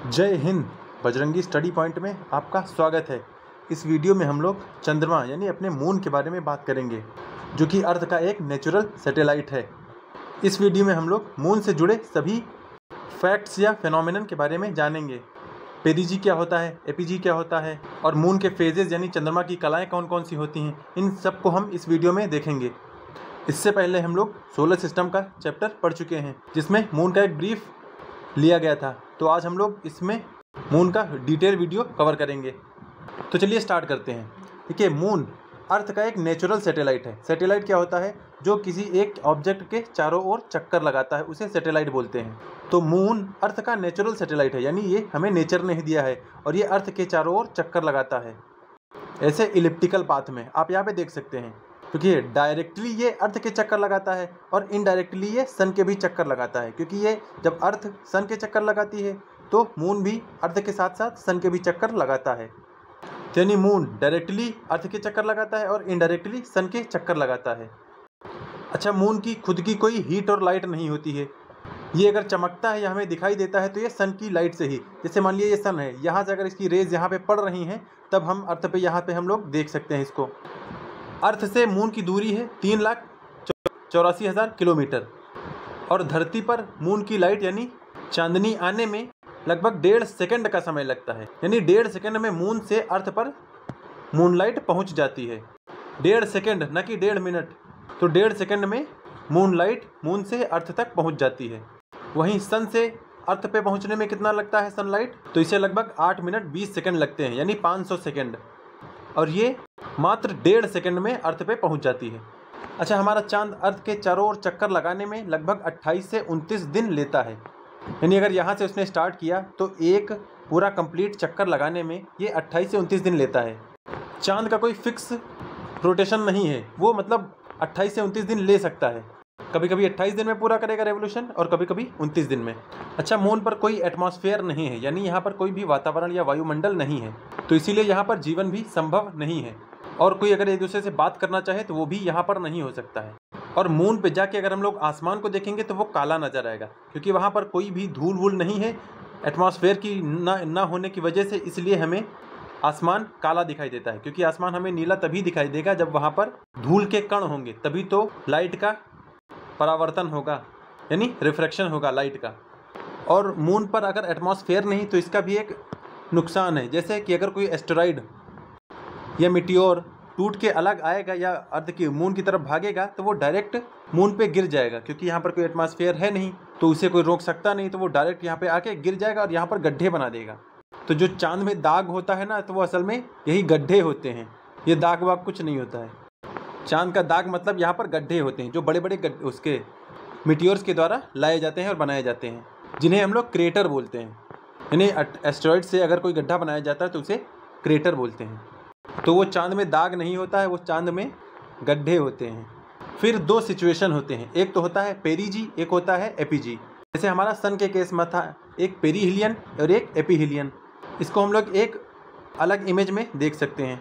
जय Hind. Bajrangi study point में आपका स्वागत है। इस वीडियो में हम लोग चंद्रमा यानी अपने मून के बारे में बात करेंगे, जो कि अर्थ का एक नेचुरल सैटेलाइट है। इस वीडियो में हम लोग मून से जुड़े सभी फैक्ट्स या फिनोमिनन के बारे में जानेंगे। पेरिजी क्या होता है, एपीजी क्या होता है, और मून के फेजेस यानी चंद्रमा की कलाएँ कौन कौन सी होती हैं, इन सब को हम इस वीडियो में देखेंगे। इससे पहले हम लोग सोलर सिस्टम का चैप्टर पढ़ चुके हैं, जिसमें मून का एक ब्रीफ लिया गया था। तो आज हम लोग इसमें मून का डिटेल वीडियो कवर करेंगे। तो चलिए स्टार्ट करते हैं। देखिए, मून अर्थ का एक नेचुरल सैटेलाइट है। सैटेलाइट क्या होता है? जो किसी एक ऑब्जेक्ट के चारों ओर चक्कर लगाता है, उसे सैटेलाइट बोलते हैं। तो मून अर्थ का नेचुरल सैटेलाइट है, यानी ये हमें नेचर ने ही दिया है और ये अर्थ के चारों ओर चक्कर लगाता है, ऐसे इलिप्टिकल पाथ में। आप यहाँ पे देख सकते हैं, क्योंकि डायरेक्टली ये अर्थ के चक्कर लगाता है और इनडायरेक्टली ये सन के भी चक्कर लगाता है। क्योंकि ये जब अर्थ सन के चक्कर लगाती है तो मून भी अर्थ के साथ साथ सन के भी चक्कर लगाता है। यानी मून डायरेक्टली अर्थ के चक्कर लगाता है और इनडायरेक्टली सन के चक्कर लगाता है। अच्छा, मून की खुद की कोई हीट और लाइट नहीं होती है। ये अगर चमकता है या हमें दिखाई देता है तो ये सन की लाइट से ही। जैसे मान लिया ये सन है, यहाँ से अगर इसकी रेज यहाँ पे पड़ रही हैं तब हम अर्थ पे यहाँ पे हम लोग देख सकते हैं इसको। अर्थ से मून की दूरी है 3,84,000 किलोमीटर और धरती पर मून की लाइट यानी चांदनी आने में लगभग 1.5 सेकंड का समय लगता है। यानी 1.5 सेकंड में मून से अर्थ पर मूनलाइट पहुंच जाती है। 1.5 सेकंड, न कि 1.5 मिनट। तो 1.5 सेकंड में मूनलाइट मून से अर्थ तक पहुंच जाती है। वहीं सन से अर्थ पे पहुंचने में कितना लगता है सनलाइट? तो इसे लगभग 8 मिनट 20 सेकंड लगते हैं, यानी 500 सेकंड। और ये मात्र 1.5 सेकंड में अर्थ पे पहुंच जाती है। अच्छा, हमारा चांद अर्थ के चारों ओर चक्कर लगाने में लगभग 28 से 29 दिन लेता है। यानी अगर यहाँ से उसने स्टार्ट किया तो एक पूरा कंप्लीट चक्कर लगाने में ये 28 से 29 दिन लेता है। चांद का कोई फिक्स रोटेशन नहीं है, वो मतलब 28 से 29 दिन ले सकता है। कभी कभी 28 दिन में पूरा करेगा रेवोल्यूशन और कभी कभी 29 दिन में। अच्छा, मून पर कोई एटमॉस्फेयर नहीं है, यानी यहाँ पर कोई भी वातावरण या वायुमंडल नहीं है, तो इसीलिए यहाँ पर जीवन भी संभव नहीं है। और कोई अगर एक दूसरे से बात करना चाहे तो वो भी यहाँ पर नहीं हो सकता है। और मून पे जाके अगर हम लोग आसमान को देखेंगे तो वो काला नजर आएगा, क्योंकि वहाँ पर कोई भी धूल वूल नहीं है एटमॉस्फेयर की ना होने की वजह से। इसलिए हमें आसमान काला दिखाई देता है, क्योंकि आसमान हमें नीला तभी दिखाई देगा जब वहाँ पर धूल के कण होंगे, तभी तो लाइट का परावर्तन होगा, यानी रिफ्रैक्शन होगा लाइट का। और मून पर अगर एटमॉस्फेयर नहीं तो इसका भी एक नुकसान है। जैसे कि अगर कोई एस्टेरॉइड या मिटियोर टूट के अलग आएगा या अर्थ की मून की तरफ भागेगा तो वो डायरेक्ट मून पे गिर जाएगा, क्योंकि यहाँ पर कोई एटमॉस्फेयर है नहीं, तो उसे कोई रोक सकता नहीं। तो वो डायरेक्ट यहाँ पे आके गिर जाएगा और यहाँ पर गड्ढे बना देगा। तो जो चांद में दाग होता है ना, तो वो असल में यही गड्ढे होते हैं। ये दाग वाग कुछ नहीं होता है। चांद का दाग मतलब यहाँ पर गड्ढे होते हैं, जो बड़े बड़े उसके मिटियोर्स के द्वारा लाए जाते हैं और बनाए जाते हैं, जिन्हें हम लोग क्रेटर बोलते हैं। यानी एस्टेरॉइड से अगर कोई गड्ढा बनाया जाता है तो उसे क्रेटर बोलते हैं। तो वो चांद में दाग नहीं होता है, वो चांद में गड्ढे होते हैं। फिर 2 सिचुएशन होते हैं, एक तो होता है पेरिजी, एक होता है एपीजी। जैसे हमारा सन के केस में था, एक पेरीहिलियन और एक एपीहिलियन। इसको हम लोग एक अलग इमेज में देख सकते हैं।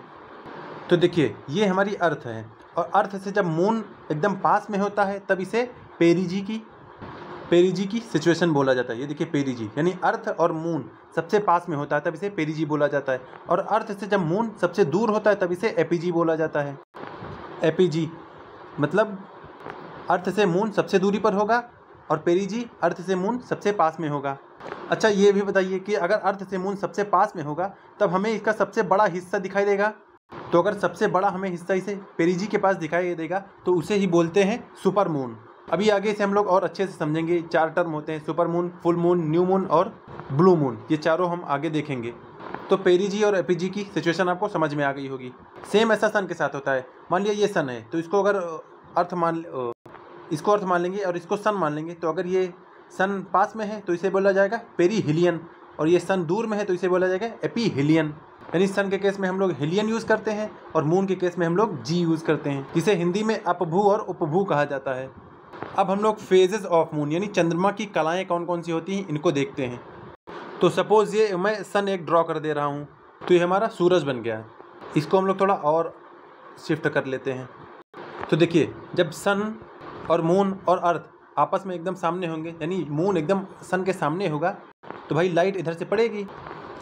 तो देखिए, ये हमारी अर्थ है और अर्थ से जब मून एकदम पास में होता है तब इसे पेरिजी की सिचुएशन बोला जाता है। ये देखिए पेरिजी, यानी अर्थ और मून सबसे पास में होता है तब इसे पेरिजी बोला जाता है। और अर्थ से जब मून सबसे दूर होता है तब इसे एपीजी बोला जाता है। एपीजी मतलब अर्थ से मून सबसे दूरी पर होगा और पेरिजी अर्थ से मून सबसे पास में होगा। अच्छा, ये भी बताइए कि अगर अर्थ से मून सबसे पास में होगा तब हमें इसका सबसे बड़ा हिस्सा दिखाई देगा। तो अगर सबसे बड़ा हमें हिस्सा इसे पेरिजी के पास दिखाई देगा तो उसे ही बोलते हैं सुपर मून। अभी आगे से हम लोग और अच्छे से समझेंगे। 4 टर्म होते हैं, super moon, full moon, new moon और ब्लू मून। ये चारों हम आगे देखेंगे। तो पेरिजी और एपीजी की सिचुएशन आपको समझ में आ गई होगी। सेम ऐसा सन के साथ होता है। मान लिया ये सन है तो इसको अगर अर्थ मान लेंगे और इसको सन मान लेंगे। तो अगर ये सन पास में है तो इसे बोला जाएगा पेरीहिलियन, और ये सन दूर में है तो इसे बोला जाएगा एपीहिलियन। यानी सन के केस में हम लोग हिलियन यूज़ करते हैं और मून के केस में हम लोग जी यूज़ करते हैं, जिसे हिंदी में अपभू और उपभू कहा जाता है। अब हम लोग फेजेस ऑफ मून यानी चंद्रमा की कलाएँ कौन कौन सी होती हैं इनको देखते हैं। तो सपोज़ ये मैं सन एक ड्रॉ कर दे रहा हूँ, तो ये हमारा सूरज बन गया। इसको हम लोग थोड़ा और शिफ्ट कर लेते हैं। तो देखिए, जब सन और मून और अर्थ आपस में एकदम सामने होंगे, यानी मून एकदम सन के सामने होगा, तो भाई लाइट इधर से पड़ेगी,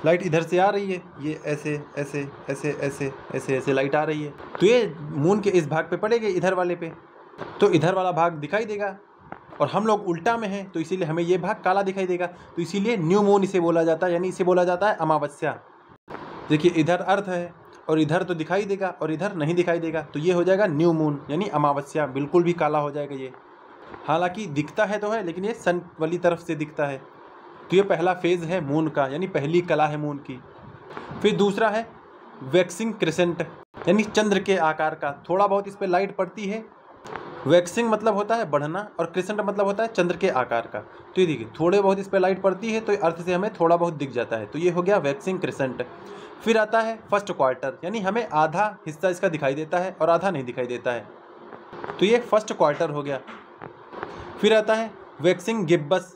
लाइट इधर से आ रही है, ये ऐसे ऐसे ऐसे ऐसे ऐसे ऐसे लाइट आ रही है, तो ये मून के इस भाग पे पड़ेगी, इधर वाले पे, तो इधर वाला भाग दिखाई देगा। और हम लोग उल्टा में हैं तो इसीलिए हमें ये भाग काला दिखाई देगा, तो इसीलिए न्यू मून इसे बोला जाता है, यानी इसे बोला जाता है अमावस्या। देखिए इधर अर्थ है और इधर तो दिखाई देगा और इधर नहीं दिखाई देगा, तो ये हो जाएगा न्यू मून यानी अमावस्या, बिल्कुल भी काला हो जाएगा ये। हालांकि दिखता है तो है, लेकिन ये सन वाली तरफ से दिखता है। तो ये पहला फेज़ है मून का, यानी पहली कला है मून की। फिर दूसरा है वैक्सिंग क्रिसेंट, यानी चंद्र के आकार का, थोड़ा बहुत इस पर लाइट पड़ती है। वैक्सिंग मतलब होता है बढ़ना और क्रिसेंट मतलब होता है चंद्र के आकार का। तो ये देखिए थोड़े बहुत इस पर लाइट पड़ती है तो अर्थ से हमें थोड़ा बहुत दिख जाता है, तो ये हो गया वैक्सिंग क्रिसेंट। फिर आता है फर्स्ट क्वार्टर, यानी हमें आधा हिस्सा इसका दिखाई देता है और आधा नहीं दिखाई देता है, तो ये फर्स्ट क्वार्टर हो गया। फिर आता है वैक्सिंग गिब्बस,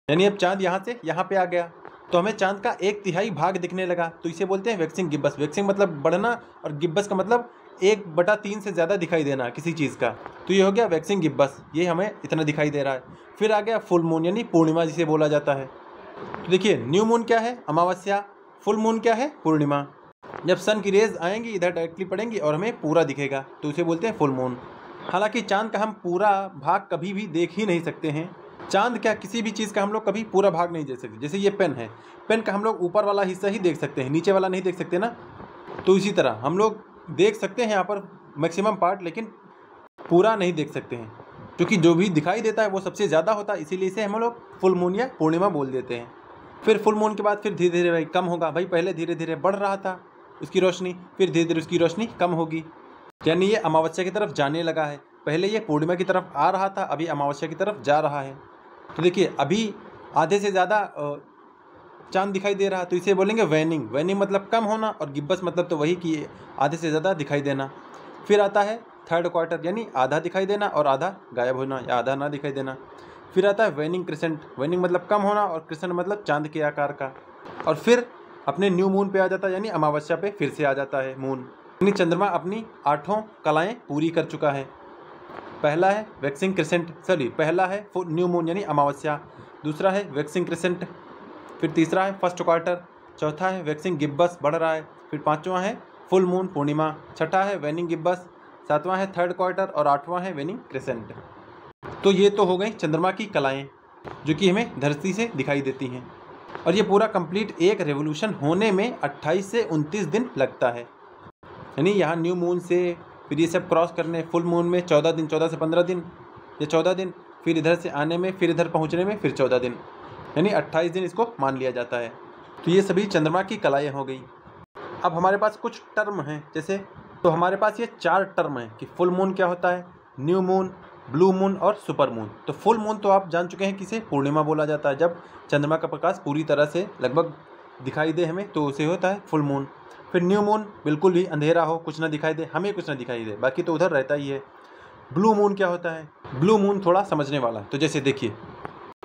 यानी अब चांद यहाँ से यहाँ पे आ गया तो हमें चांद का 1/3 भाग दिखने लगा, तो इसे बोलते हैं वैक्सिंग गिब्बस। वैक्सिंग मतलब बढ़ना और गिब्बस का मतलब 1/3 से ज़्यादा दिखाई देना किसी चीज़ का, तो ये हो गया वैक्सिंग गिब्बस, ये हमें इतना दिखाई दे रहा है। फिर आ गया फुल मून, यानी पूर्णिमा जिसे बोला जाता है। तो देखिए न्यू मून क्या है, अमावस्या, फुल मून क्या है, पूर्णिमा। जब सन की रेज आएंगी इधर डायरेक्टली पड़ेंगी और हमें पूरा दिखेगा तो उसे बोलते हैं फुल मून। हालांकि चांद का हम पूरा भाग कभी भी देख ही नहीं सकते हैं। चांद क्या, किसी भी चीज़ का हम लोग कभी पूरा भाग नहीं देख सकते। जैसे ये पेन है, पेन का हम लोग ऊपर वाला हिस्सा ही देख सकते हैं, नीचे वाला नहीं देख सकते ना। तो इसी तरह हम लोग देख सकते हैं यहाँ पर मैक्सिमम पार्ट, लेकिन पूरा नहीं देख सकते हैं, क्योंकि जो भी दिखाई देता है वो सबसे ज़्यादा होता है, इसीलिए इसे हम लोग फुल मून या पूर्णिमा बोल देते हैं। फिर फुल मून के बाद फिर धीरे धीरे भाई कम होगा। भाई पहले धीरे धीरे बढ़ रहा था उसकी रोशनी, फिर धीरे धीरे उसकी रोशनी कम होगी, यानी ये अमावस्या की तरफ जाने लगा है। पहले ये पूर्णिमा की तरफ आ रहा था, अभी अमावस्या की तरफ जा रहा है। तो देखिए अभी आधे से ज़्यादा चांद दिखाई दे रहा है, तो इसे बोलेंगे वैनिंग। वैनिंग मतलब कम होना और गिब्बस मतलब तो वही कि आधे से ज़्यादा दिखाई देना। फिर आता है थर्ड क्वार्टर, यानी आधा दिखाई देना और आधा गायब होना या आधा ना दिखाई देना। फिर आता है वैनिंग क्रिसेंट, वैनिंग मतलब कम होना और क्रिसेंट मतलब चांद के आकार का। और फिर अपने न्यू मून पे आ जाता है, यानी अमावस्या पे फिर से आ जाता है मून, यानी चंद्रमा अपनी 8 कलाएँ पूरी कर चुका है। पहला है वैक्सिंग क्रिसेंट, पहला है न्यू मून यानी अमावस्या, दूसरा है वैक्सिंग क्रिसेंट, फिर तीसरा है फर्स्ट क्वार्टर, चौथा है वैक्सिंग गिब्बस बढ़ रहा है, फिर पांचवा है फुल मून पूर्णिमा, छठा है वैनिंग गिब्बस, सातवां है थर्ड क्वार्टर और आठवां है वैनिंग क्रिसेंट। तो ये तो हो गई चंद्रमा की कलाएँ जो कि हमें धरती से दिखाई देती हैं। और ये पूरा कंप्लीट एक रेवोल्यूशन होने में 28 से 29 दिन लगता है, यानी यहाँ न्यू मून से फिर ये सब क्रॉस करने फुल मून में 14 दिन, 14 से 15 दिन या 14 दिन, फिर इधर से आने में, फिर इधर पहुँचने में फिर 14 दिन, यानी 28 दिन इसको मान लिया जाता है। तो ये सभी चंद्रमा की कलाएँ हो गई। अब हमारे पास कुछ टर्म हैं, जैसे तो हमारे पास ये 4 टर्म हैं कि फुल मून क्या होता है, न्यू मून, ब्लू मून और सुपर मून। तो फुल मून तो आप जान चुके हैं किसे पूर्णिमा बोला जाता है, जब चंद्रमा का प्रकाश पूरी तरह से लगभग दिखाई दे हमें तो उसे होता है फुल मून। फिर न्यू मून बिल्कुल भी अंधेरा हो, कुछ ना दिखाई दे, हमें कुछ ना दिखाई दे, बाकी तो उधर रहता ही है। ब्लू मून क्या होता है, ब्लू मून थोड़ा समझने वाला। तो जैसे देखिए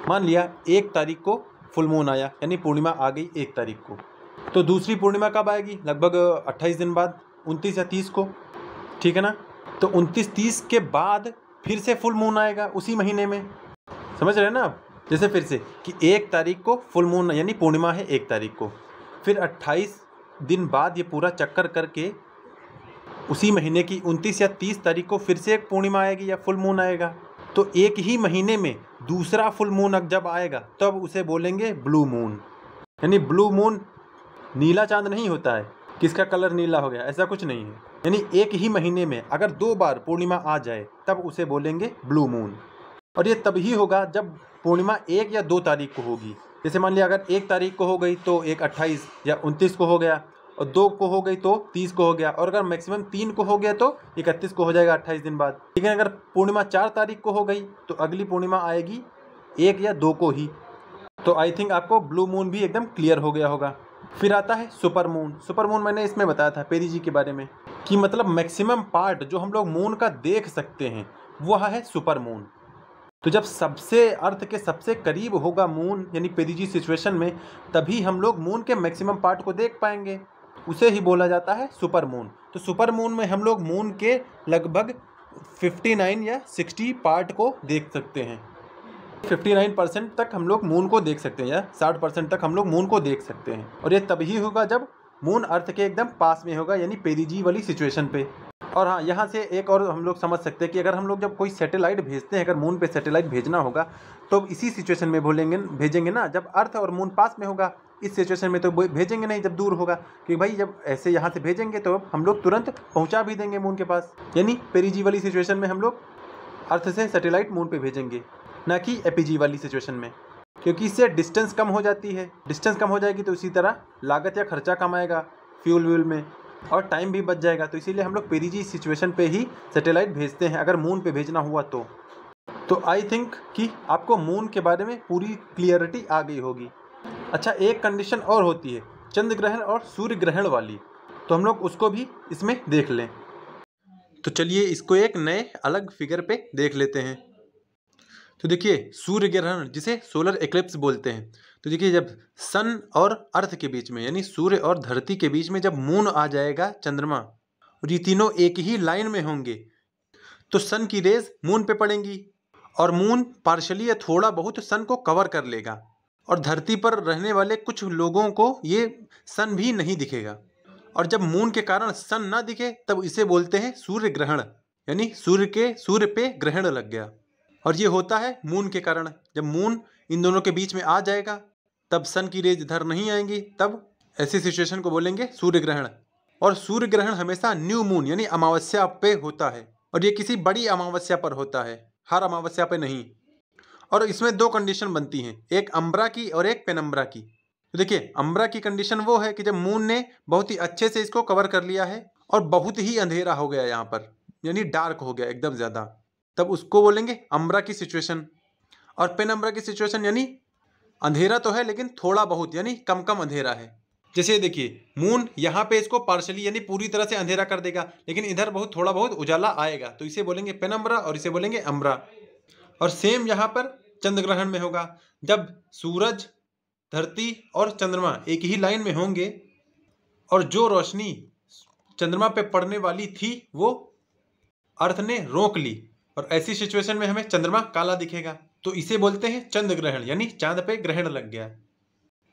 मान लिया 1 तारीख को फुल मून आया, यानी पूर्णिमा आ गई 1 तारीख को, तो दूसरी पूर्णिमा कब आएगी, लगभग 28 दिन बाद, 29 या 30 को, ठीक है ना। तो 29-30 के बाद फिर से फुल मून आएगा उसी महीने में, समझ रहे हैं ना आप। जैसे फिर से कि 1 तारीख को फुल मून यानी पूर्णिमा है 1 तारीख को, फिर 28 दिन बाद ये पूरा चक्कर करके उसी महीने की 29 या 30 तारीख को फिर से एक पूर्णिमा आएगी या फुल मून आएगा। तो एक ही महीने में दूसरा फुल मून जब आएगा तब उसे बोलेंगे ब्लू मून। यानी ब्लू मून नीला चांद नहीं होता है, किसका कलर नीला हो गया, ऐसा कुछ नहीं है। यानी एक ही महीने में अगर 2 बार पूर्णिमा आ जाए तब उसे बोलेंगे ब्लू मून। और ये तभी होगा जब पूर्णिमा 1 या 2 तारीख को होगी। जैसे मान लिया अगर 1 तारीख को हो गई तो एक 28 या 29 को हो गया, और 2 को हो गई तो 30 को हो गया, और अगर मैक्सिमम 3 को हो गया तो 31 को हो जाएगा 28 दिन बाद। लेकिन अगर पूर्णिमा 4 तारीख को हो गई तो अगली पूर्णिमा आएगी 1 या 2 को ही। तो आई थिंक आपको ब्लू मून भी एकदम क्लियर हो गया होगा। फिर आता है सुपर मून। सुपर मून मैंने इसमें बताया था पेरी जी के बारे में कि मतलब मैक्सिमम पार्ट जो हम लोग मून का देख सकते हैं वह है सुपर मून। तो जब सबसे अर्थ के सबसे करीब होगा मून यानी पेरी जी सिचुएशन में, तभी हम लोग मून के मैक्सिमम पार्ट को देख पाएंगे, उसे ही बोला जाता है सुपर मून। तो सुपर मून में हम लोग मून के लगभग 59 या 60 पार्ट को देख सकते हैं। 59% तक हम लोग मून को देख सकते हैं या 60% तक हम लोग मून को देख सकते हैं। और ये तभी होगा जब मून अर्थ के एकदम पास में होगा, यानी पेरिजी वाली सिचुएशन पे। और हाँ, यहाँ से एक और हम लोग समझ सकते हैं कि अगर हम लोग जब कोई सैटेलाइट भेजते हैं, अगर मून पे सैटेलाइट भेजना होगा तो इसी सिचुएशन में भेजेंगे ना, जब अर्थ और मून पास में होगा। इस सिचुएशन में तो भेजेंगे नहीं जब दूर होगा, क्योंकि भाई जब ऐसे यहाँ से भेजेंगे तो हम लोग तुरंत पहुँचा भी देंगे मून के पास। यानी पेरिजी वाली सिचुएशन में हम लोग अर्थ से सैटेलाइट मून पे भेजेंगे, ना कि एपीजी वाली सिचुएशन में, क्योंकि इससे डिस्टेंस कम हो जाती है। डिस्टेंस कम हो जाएगी तो इसी तरह लागत या खर्चा कम आएगा फ्यूल व्यूल में, और टाइम भी बच जाएगा। तो इसीलिए हम लोग पेरिजी सिचुएशन पे ही सैटेलाइट भेजते हैं अगर मून पे भेजना हुआ तो आई थिंक कि आपको मून के बारे में पूरी क्लियरिटी आ गई होगी। अच्छा, एक कंडीशन और होती है चंद्र ग्रहण और सूर्य ग्रहण वाली, तो हम लोग उसको भी इसमें देख लें। तो चलिए इसको एक नए अलग फिगर पे देख लेते हैं। तो देखिए, सूर्य ग्रहण जिसे सोलर एक्लिप्स बोलते हैं, तो देखिए जब सन और अर्थ के बीच में, यानी सूर्य और धरती के बीच में जब मून आ जाएगा, चंद्रमा, और ये तीनों एक ही लाइन में होंगे, तो सन की रेज मून पे पड़ेंगी और मून पार्शली या थोड़ा बहुत सन को कवर कर लेगा, और धरती पर रहने वाले कुछ लोगों को ये सन भी नहीं दिखेगा। और जब मून के कारण सन ना दिखे तब इसे बोलते हैं सूर्य ग्रहण, यानी सूर्य पे ग्रहण लग गया। और ये होता है मून के कारण। जब मून इन दोनों के बीच में आ जाएगा तब सन की रेज इधर नहीं आएंगी, तब ऐसी सिचुएशन को बोलेंगे सूर्य ग्रहण। और सूर्य ग्रहण हमेशा न्यू मून यानी अमावस्या पे होता है, और ये किसी बड़ी अमावस्या पर होता है, हर अमावस्या पे नहीं। और इसमें दो कंडीशन बनती हैं, एक अम्ब्रा की और एक पेनम्ब्रा की। तो देखिए, अम्ब्रा की कंडीशन वो है कि जब मून ने बहुत ही अच्छे से इसको कवर कर लिया है और बहुत ही अंधेरा हो गया यहाँ पर, यानी डार्क हो गया एकदम ज़्यादा, तब उसको बोलेंगे अम्ब्रा की सिचुएशन। और पेनम्ब्रा की सिचुएशन यानी अंधेरा तो है लेकिन थोड़ा बहुत, यानी कम कम अंधेरा है। जैसे देखिए, मून यहाँ पे इसको पार्शली यानी पूरी तरह से अंधेरा कर देगा, लेकिन इधर बहुत थोड़ा बहुत उजाला आएगा, तो इसे बोलेंगे पेनम्ब्रा और इसे बोलेंगे अम्ब्रा। और सेम यहाँ पर चंद्र ग्रहण में होगा, जब सूरज, धरती और चंद्रमा एक ही लाइन में होंगे और जो रोशनी चंद्रमा पे पड़ने वाली थी वो अर्थ ने रोक ली, और ऐसी सिचुएशन में हमें चंद्रमा काला दिखेगा, तो इसे बोलते हैं चंद्र ग्रहण, यानी चांद पे ग्रहण लग गया।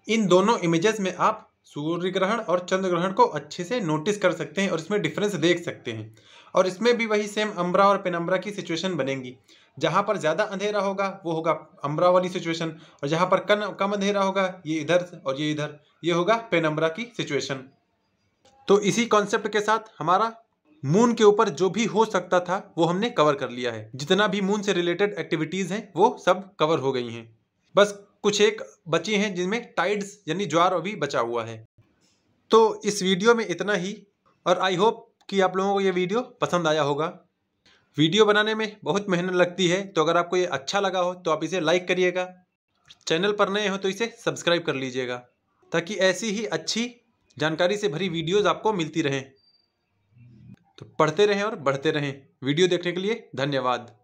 इन दोनों इमेजेस में आप सूर्य ग्रहण और चंद्र ग्रहण को अच्छे से नोटिस कर सकते हैं और इसमें डिफरेंस देख सकते हैं। और इसमें भी वही सेम अम्ब्रा और पेनम्ब्रा की सिचुएशन बनेगी। जहाँ पर ज़्यादा अंधेरा होगा वो होगा अम्ब्रा वाली सिचुएशन, और जहाँ पर कम अंधेरा होगा, ये इधर और ये इधर, ये होगा पेनम्ब्रा की सिचुएशन। तो इसी कॉन्सेप्ट के साथ हमारा मून के ऊपर जो भी हो सकता था वो हमने कवर कर लिया है। जितना भी मून से रिलेटेड एक्टिविटीज़ हैं वो सब कवर हो गई हैं। बस कुछ एक बची हैं जिनमें टाइड्स यानी ज्वार अभी बचा हुआ है। तो इस वीडियो में इतना ही, और आई होप कि आप लोगों को ये वीडियो पसंद आया होगा। वीडियो बनाने में बहुत मेहनत लगती है, तो अगर आपको ये अच्छा लगा हो तो आप इसे लाइक करिएगा। चैनल पर नए हो तो इसे सब्सक्राइब कर लीजिएगा, ताकि ऐसी ही अच्छी जानकारी से भरी वीडियोज़ आपको मिलती रहें। तो पढ़ते रहें और बढ़ते रहें। वीडियो देखने के लिए धन्यवाद।